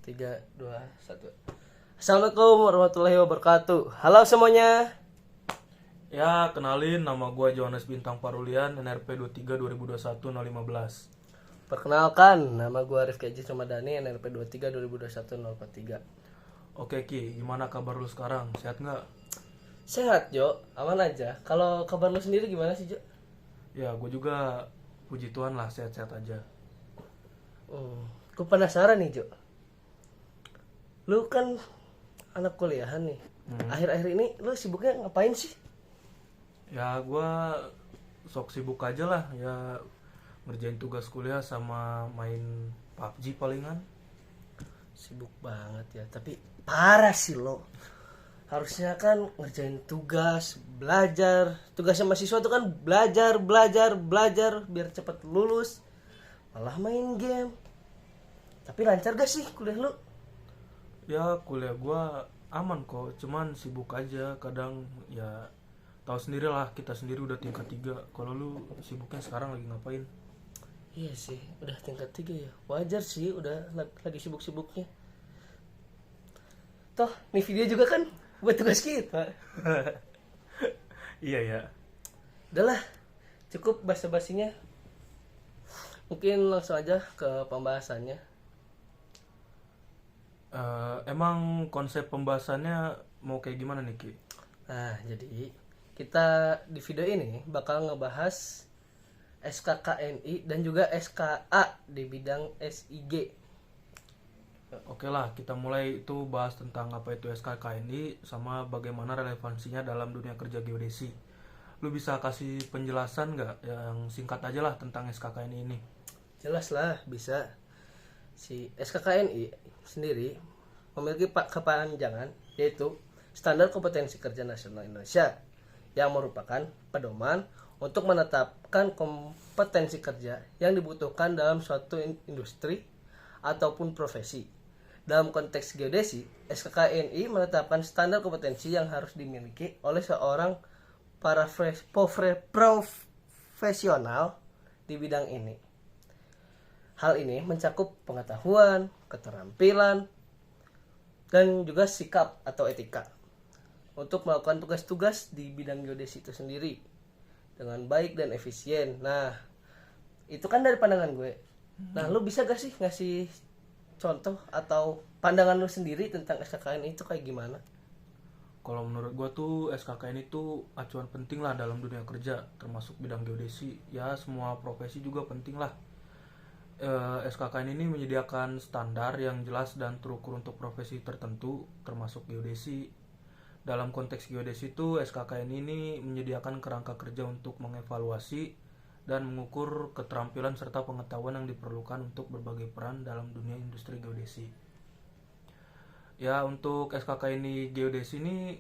3, 2, 1. Assalamualaikum warahmatullahi wabarakatuh. Halo semuanya. Ya, kenalin nama gue Johannes Bintang Parulian, NRP 23 2021 015. Perkenalkan, nama gue Rifki Aji Ramadhani, NRP 23 2021 043. Oke Ki, gimana kabar lu sekarang? Sehat nggak? Sehat Jo, aman aja. Kalau kabar lu sendiri gimana sih Jo? Ya, gue juga puji Tuhan lah, sehat-sehat aja. Gue penasaran nih Jo. Lu kan anak kuliahan nih. Akhir-akhir ini lu sibuknya ngapain sih? Ya, gue sok sibuk aja lah, ya ngerjain tugas kuliah sama main PUBG palingan. Sibuk banget ya, tapi parah sih lo. Harusnya kan ngerjain tugas, belajar. Tugasnya mahasiswa tuh kan belajar biar cepet lulus. Malah main game. Tapi lancar gak sih kuliah lu? Ya, kuliah gue aman kok, cuman sibuk aja. Kadang ya tahu sendiri lah, kita sendiri udah tingkat 3. Kalau lu sibuknya sekarang lagi ngapain? Iya sih, udah tingkat 3 ya. Wajar sih, udah lagi sibuk-sibuknya. Toh, nih video juga kan buat tugas kita. Iya ya. Udahlah, cukup basa-basinya. Mungkin langsung aja ke pembahasannya. Emang konsep pembahasannya mau kayak gimana nih Ki? Nah, jadi kita di video ini bakal ngebahas SKKNI dan juga SKA di bidang SIG. Oke lah, kita mulai itu bahas tentang apa itu SKKNI sama bagaimana relevansinya dalam dunia kerja geodesi. Lu bisa kasih penjelasan nggak yang singkat aja lah tentang SKKNI ini? Jelas lah, bisa. Si SKKNI sendiri memiliki kepanjangan yaitu Standar Kompetensi Kerja Nasional Indonesia yang merupakan pedoman untuk menetapkan kompetensi kerja yang dibutuhkan dalam suatu industri ataupun profesi. Dalam konteks geodesi, SKKNI menetapkan standar kompetensi yang harus dimiliki oleh seorang profesional di bidang ini. Hal ini mencakup pengetahuan, keterampilan, dan juga sikap atau etika untuk melakukan tugas-tugas di bidang geodesi itu sendiri dengan baik dan efisien. Nah, itu kan dari pandangan gue. Nah, lu bisa gak sih ngasih contoh atau pandangan lu sendiri tentang SKKN itu kayak gimana? Kalau menurut gua tuh SKKNI itu acuan penting lah dalam dunia kerja, termasuk bidang geodesi. Ya semua profesi juga penting lah. SKKN ini menyediakan standar yang jelas dan terukur untuk profesi tertentu, termasuk geodesi. Dalam konteks geodesi itu, SKKN ini menyediakan kerangka kerja untuk mengevaluasi dan mengukur keterampilan serta pengetahuan yang diperlukan untuk berbagai peran dalam dunia industri geodesi. Ya, untuk SKKN geodesi ini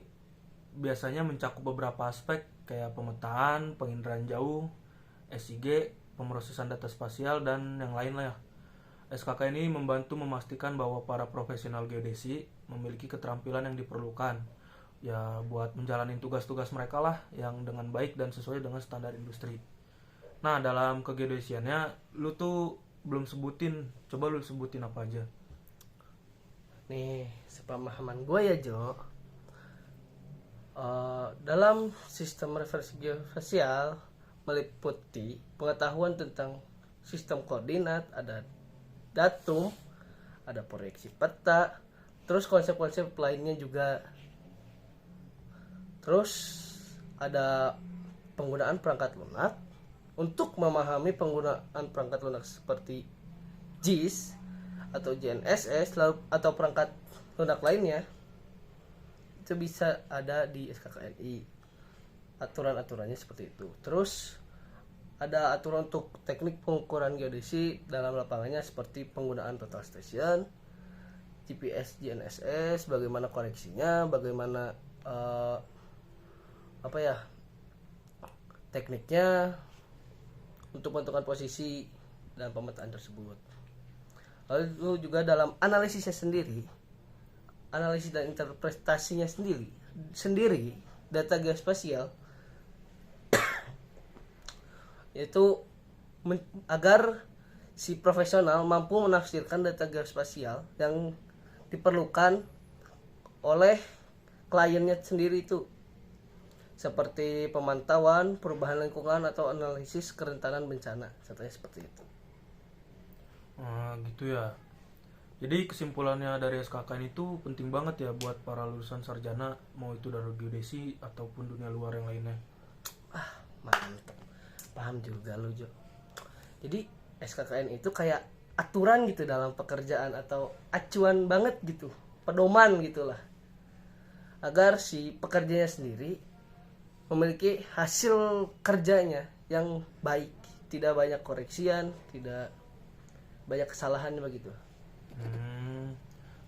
biasanya mencakup beberapa aspek kayak pemetaan, penginderaan jauh, SIG, pemrosesan data spasial, dan yang lain lah ya. SKK ini membantu memastikan bahwa para profesional geodesi memiliki keterampilan yang diperlukan ya buat menjalani tugas-tugas mereka lah yang dengan baik dan sesuai dengan standar industri. Nah, dalam kegeodesiannya lu tuh belum sebutin, coba lu sebutin apa aja. Nih, sepemahaman gue ya Jo, dalam sistem referensi geospasial meliputi pengetahuan tentang sistem koordinat, ada datum, ada proyeksi peta, terus konsep-konsep lainnya juga. Terus ada penggunaan perangkat lunak. Untuk memahami penggunaan perangkat lunak seperti JIS atau GNSS atau perangkat lunak lainnya, itu bisa ada di SKKNI. Aturan-aturannya seperti itu. Terus ada aturan untuk teknik pengukuran geodesi dalam lapangannya seperti penggunaan total station, GPS, GNSS, bagaimana koneksinya, bagaimana tekniknya untuk menentukan posisi dan pemetaan tersebut. Lalu juga dalam analisisnya sendiri, analisis dan interpretasinya sendiri data geospasial yaitu agar si profesional mampu menafsirkan data geospasial yang diperlukan oleh kliennya sendiri itu, seperti pemantauan perubahan lingkungan atau analisis kerentanan bencana, contohnya seperti itu. Gitu ya. Jadi kesimpulannya dari SKKN itu penting banget ya buat para lulusan sarjana, mau itu dari geodesi ataupun dunia luar yang lainnya. Mantap, paham juga lu Jo. Jadi SKKN itu kayak aturan gitu dalam pekerjaan atau acuan banget gitu, pedoman gitulah, agar si pekerjanya sendiri memiliki hasil kerjanya yang baik, tidak banyak koreksian, tidak banyak kesalahan begitu.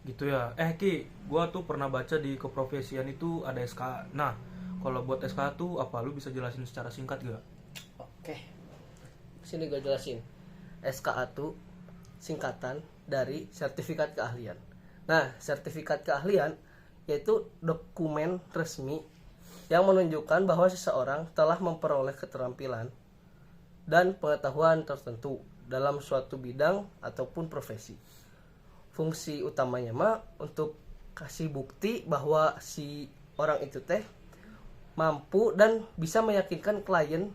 Gitu ya. Ki, gua tuh pernah baca di keprofesian itu ada SK. Nah, kalau buat SK tuh apa, lu bisa jelasin secara singkat gak? Oke, sini gue jelasin. SKA itu singkatan dari sertifikat keahlian. Nah, sertifikat keahlian yaitu dokumen resmi yang menunjukkan bahwa seseorang telah memperoleh keterampilan dan pengetahuan tertentu dalam suatu bidang ataupun profesi. Fungsi utamanya mah untuk kasih bukti bahwa si orang itu teh mampu dan bisa meyakinkan klien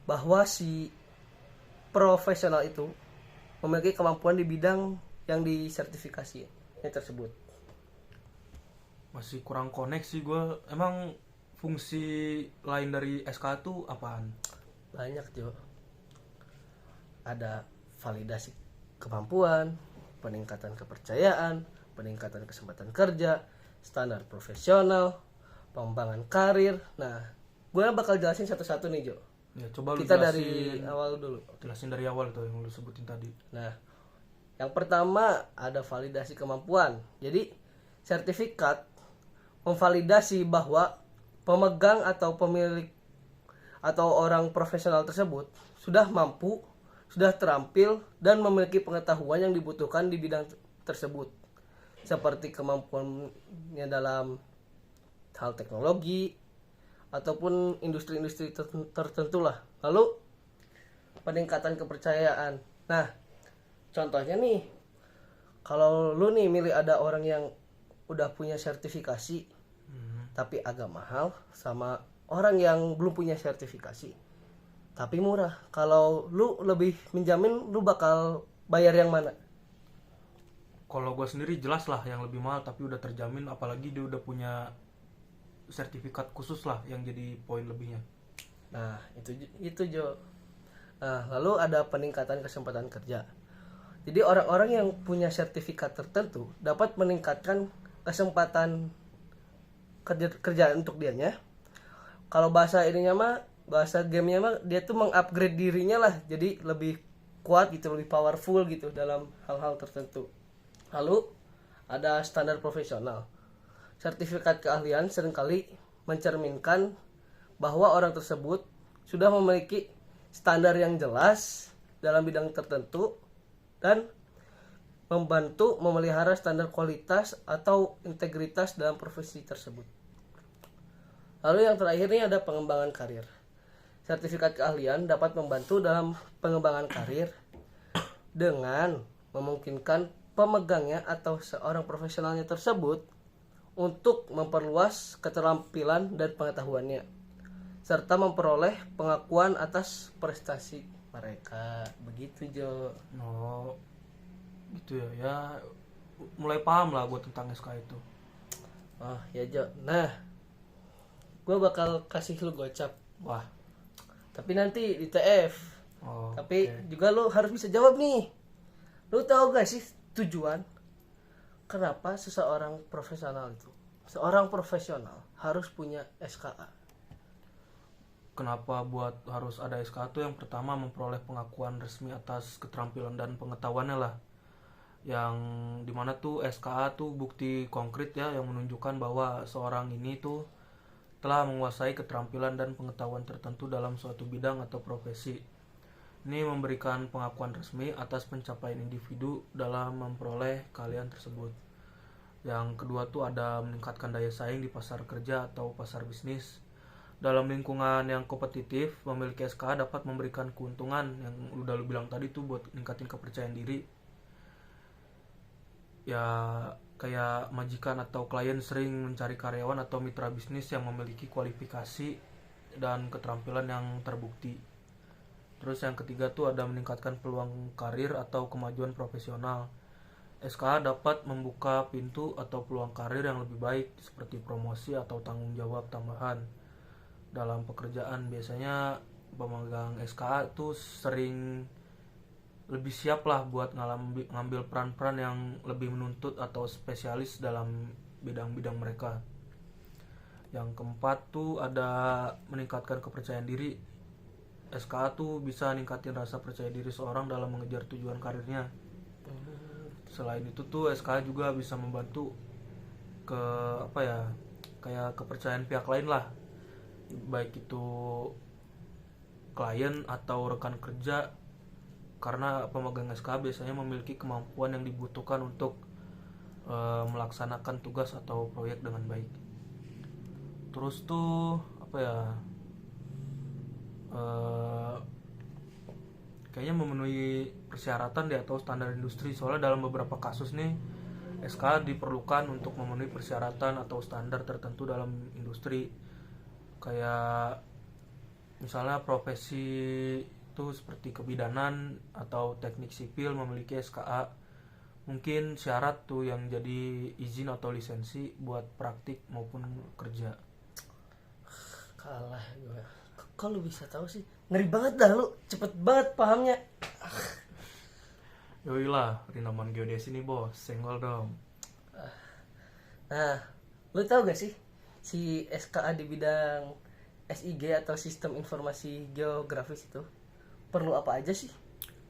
bahwa si profesional itu memiliki kemampuan di bidang yang disertifikasi tersebut. Masih kurang koneksi gua. Emang fungsi lain dari SK tuh apaan? Banyak Jo. Ada validasi kemampuan, peningkatan kepercayaan, peningkatan kesempatan kerja, standar profesional, pengembangan karir. Nah, gue bakal jelasin satu-satu nih Jo. Ya, coba lu Kita jelasin dari awal dulu. Jelasin dari awal tuh yang lu sebutin tadi. Nah, yang pertama ada validasi kemampuan. Jadi, sertifikat memvalidasi bahwa pemegang atau pemilik atau orang profesional tersebut sudah mampu, sudah terampil dan memiliki pengetahuan yang dibutuhkan di bidang tersebut, seperti kemampuannya dalam hal teknologi ataupun industri-industri tertentu lah. Lalu peningkatan kepercayaan. Nah, contohnya nih, kalau lu nih milih ada orang yang udah punya sertifikasi tapi agak mahal, sama orang yang belum punya sertifikasi tapi murah, kalau lu lebih menjamin lu bakal bayar yang mana? Kalau gue sendiri jelas lah yang lebih mahal tapi udah terjamin, apalagi dia udah punya sertifikat khusus lah yang jadi poin lebihnya. Nah, itu Jo. Nah, lalu ada peningkatan kesempatan kerja. Jadi orang-orang yang punya sertifikat tertentu dapat meningkatkan kesempatan kerja untuk dianya. Kalau bahasa ininya mah, bahasa gamenya mah, dia tuh mengupgrade dirinya lah, jadi lebih kuat gitu, lebih powerful gitu dalam hal-hal tertentu. Lalu ada standar profesional. Sertifikat keahlian seringkali mencerminkan bahwa orang tersebut sudah memiliki standar yang jelas dalam bidang tertentu dan membantu memelihara standar kualitas atau integritas dalam profesi tersebut. Lalu yang terakhir ini ada pengembangan karir. Sertifikat keahlian dapat membantu dalam pengembangan karir dengan memungkinkan pemegangnya atau seorang profesionalnya tersebut untuk memperluas keterampilan dan pengetahuannya, serta memperoleh pengakuan atas prestasi mereka. Begitu Jo. Oh, gitu ya. Ya mulai paham lah gue tentang SK itu. Oh ya Jo. Nah, gue bakal kasih lu gocap. Wah. Tapi nanti di TF. Oh, Tapi oke. juga lu harus bisa jawab nih. Lu tahu gak sih tujuan kenapa seorang profesional harus punya SKA? Kenapa buat harus ada SK tuh? Yang pertama memperoleh pengakuan resmi atas keterampilan dan pengetahuannya lah. Yang dimana tuh SKA tuh bukti konkret ya yang menunjukkan bahwa seorang ini tuh telah menguasai keterampilan dan pengetahuan tertentu dalam suatu bidang atau profesi. Ini memberikan pengakuan resmi atas pencapaian individu dalam memperoleh keahlian tersebut. Yang kedua tuh ada meningkatkan daya saing di pasar kerja atau pasar bisnis. Dalam lingkungan yang kompetitif, memiliki SKA dapat memberikan keuntungan yang udah lu bilang tadi tuh buat ningkatin kepercayaan diri. ya kayak majikan atau klien sering mencari karyawan atau mitra bisnis yang memiliki kualifikasi dan keterampilan yang terbukti. Terus yang ketiga tuh ada meningkatkan peluang karir atau kemajuan profesional. SKA dapat membuka pintu atau peluang karir yang lebih baik seperti promosi atau tanggung jawab tambahan dalam pekerjaan. Biasanya pemegang SKA tuh sering lebih siap lah buat ngambil peran-peran yang lebih menuntut atau spesialis dalam bidang-bidang mereka. Yang keempat tuh ada meningkatkan kepercayaan diri. SKA tuh bisa ningkatin rasa percaya diri seorang dalam mengejar tujuan karirnya. Selain itu tuh SKA juga bisa membantu ke kayak kepercayaan pihak lain lah, baik itu klien atau rekan kerja, karena pemegang SKA biasanya memiliki kemampuan yang dibutuhkan untuk melaksanakan tugas atau proyek dengan baik. Terus tuh kayaknya memenuhi persyaratan di atau standar industri. Soalnya dalam beberapa kasus nih SKA diperlukan untuk memenuhi persyaratan atau standar tertentu dalam industri, kayak misalnya profesi itu seperti kebidanan atau teknik sipil memiliki SKA. Mungkin syarat tuh yang jadi izin atau lisensi buat praktik maupun kerja. Kalah gue. Kok lu bisa tahu sih? Ngeri banget dah lu, cepet banget pahamnya. Yoilah, rinaman geodesi nih bos, senggol dong. Nah, lu tahu gak sih si SKA di bidang SIG atau Sistem Informasi Geografis itu perlu apa aja sih?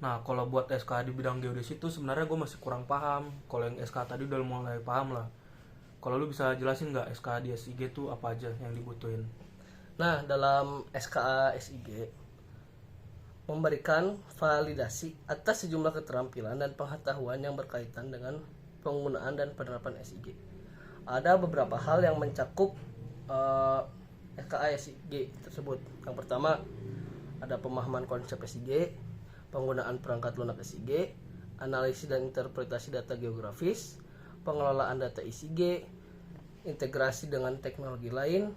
Nah, kalau buat SKA di bidang geodesi itu sebenarnya gue masih kurang paham. Kalau yang SKA tadi udah mulai paham lah. Kalau lu bisa jelasin nggak SKA di SIG itu apa aja yang dibutuhin? Nah, dalam SKA SIG memberikan validasi atas sejumlah keterampilan dan pengetahuan yang berkaitan dengan penggunaan dan penerapan SIG. Ada beberapa hal yang mencakup SKA SIG tersebut. Yang pertama, ada pemahaman konsep SIG, penggunaan perangkat lunak SIG, analisis dan interpretasi data geografis, pengelolaan data SIG, integrasi dengan teknologi lain,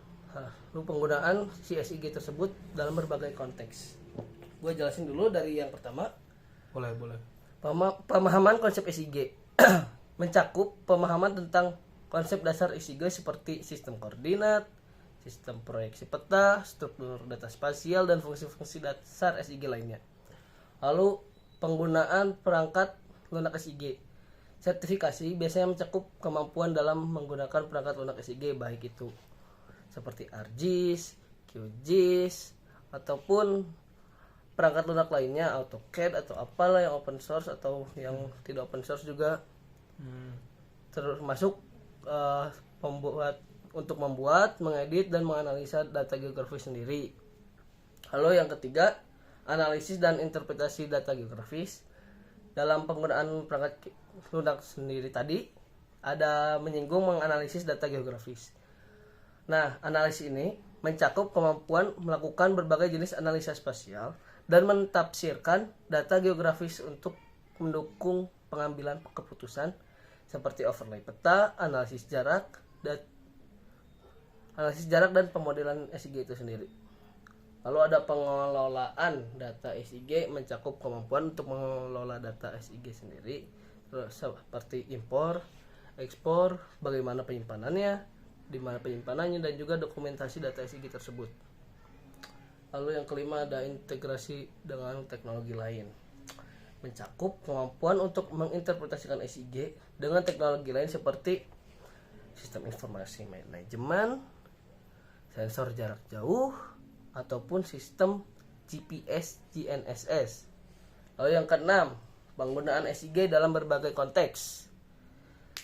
lalu penggunaan si SIG tersebut dalam berbagai konteks. Gue jelasin dulu dari yang pertama. Boleh. Pemahaman konsep SIG mencakup pemahaman tentang konsep dasar SIG seperti sistem koordinat, sistem proyeksi peta, struktur data spasial, dan fungsi-fungsi dasar SIG lainnya. Lalu penggunaan perangkat lunak SIG. Sertifikasi biasanya mencakup kemampuan dalam menggunakan perangkat lunak SIG, baik itu seperti ArcGIS, QGIS, ataupun perangkat lunak lainnya, AutoCAD atau apalah yang open source atau yang tidak open source juga. Termasuk membuat, mengedit, dan menganalisa data geografis sendiri. Lalu yang ketiga, analisis dan interpretasi data geografis. Dalam penggunaan perangkat lunak sendiri tadi, ada menyinggung menganalisis data geografis. Nah, analisis ini mencakup kemampuan melakukan berbagai jenis analisa spasial dan mentafsirkan data geografis untuk mendukung pengambilan keputusan seperti overlay peta, analisis jarak dan pemodelan SIG itu sendiri. Lalu ada pengelolaan data SIG, mencakup kemampuan untuk mengelola data SIG sendiri, seperti impor, ekspor, bagaimana penyimpanannya, di mana penyimpanannya, dan juga dokumentasi data SIG tersebut. Lalu yang kelima ada integrasi dengan teknologi lain, mencakup kemampuan untuk menginterpretasikan SIG dengan teknologi lain seperti sistem informasi manajemen, sensor jarak jauh, ataupun sistem GPS GNSS. Lalu yang keenam, penggunaan SIG dalam berbagai konteks.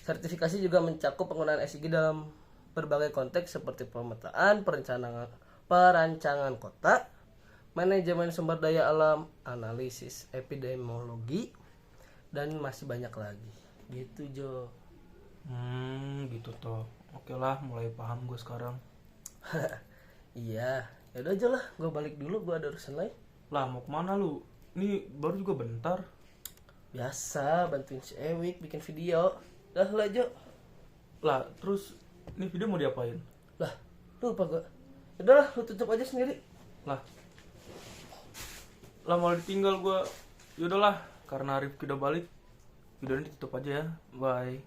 Sertifikasi juga mencakup penggunaan SIG dalam berbagai konteks seperti pemetaan, perancangan kota, manajemen sumber daya alam, analisis epidemiologi, dan masih banyak lagi. Gitu Jo. Gitu toh. Oke lah, mulai paham gue sekarang. Iya, yaudah aja lah, gue balik dulu, gue ada urusan lain. Lah mau kemana lu? Ini baru juga bentar. Biasa, bantuin si Ewik bikin video. lah Jo. Lah terus ini video mau diapain? Lah lupa gua. Udah lah, lu tutup aja sendiri. Lah malah ditinggal gua. Yaudahlah, karena Rifki udah balik, video ini ditutup aja ya. Bye.